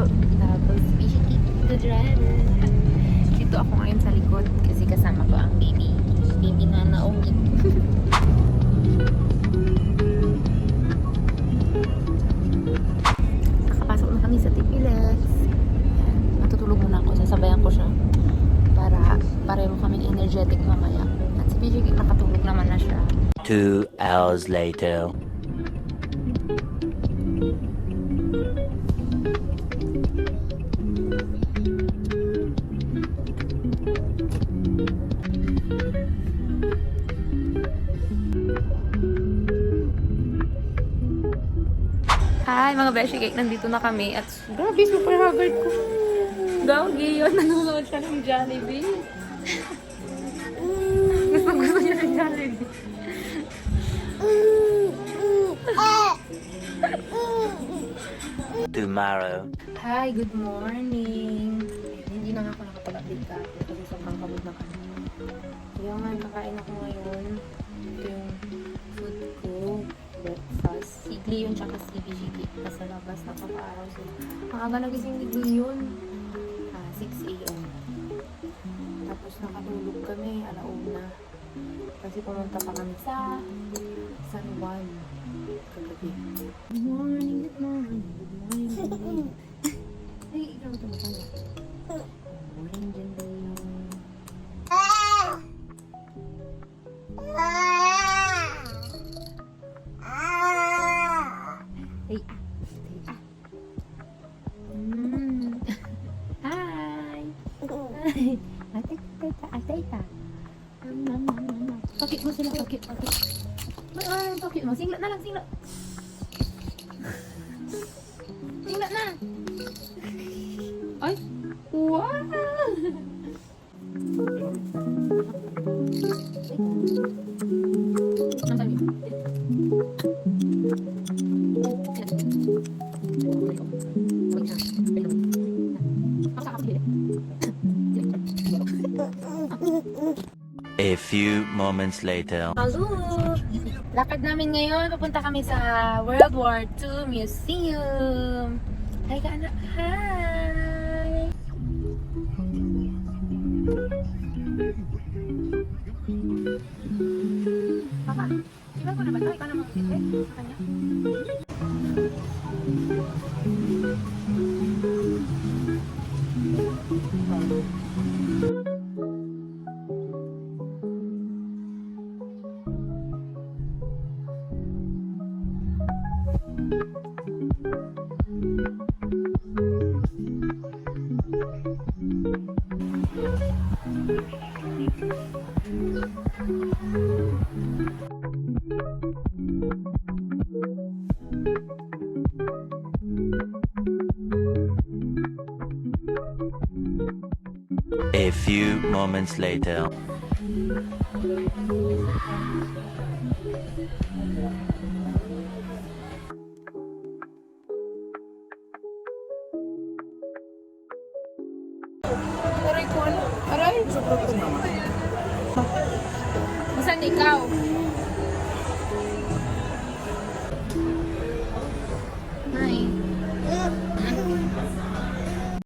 Tapos, Bishiki, the driver. Dito ako ngayon sa likod kasi kasama ko ang baby. Baby na naungit. Nakapasok na kami sa Tipilex. Matutulog muna ako. Sasabayan ko siya. Para pareho kaming energetic mamaya. At si Bishiki nakatulog naman na siya. 2 hours later. Hi mga beshi cake, nandito na kami at grabe, super haggard ko. Gawgi yun, nanonood siya ng Jollibee. Gusto niya ng Jollibee. Tomorrow. Hi, good morning. Hindi na nga ako nakapag-update ka kasi sobrang pagod na kami. Kaya nga, kakain ako ngayon. Ito yung food ko. Breakfast. Si Gleon tsaka si Bishiki. Nasa labas na papa-araw sila. Ang aga nagising ni Gleon. 6 a.m. Tapos nakatulog kami, alauna. Kasi pumunta pa kami sa San Juan kagabi. Good morning, good morning, good morning, good morning. Ay, ikaw ito matanda. Good morning, Jenday. Hi! Atay ka. Pakit mo sila, pakit. Pakit mo. Singlat na lang, singlat. Singlat na. Ay! Wow! Nasaan yun? A few moments later. Hello! Lakad namin ngayon. Papunta kami sa World War II Museum. Hi ka anak. Hi! Papa, iba ko na ba ito? Ikaw na mag-isip sa kanya? A few moments later. Aray ko ano? Aray! Saan ikaw?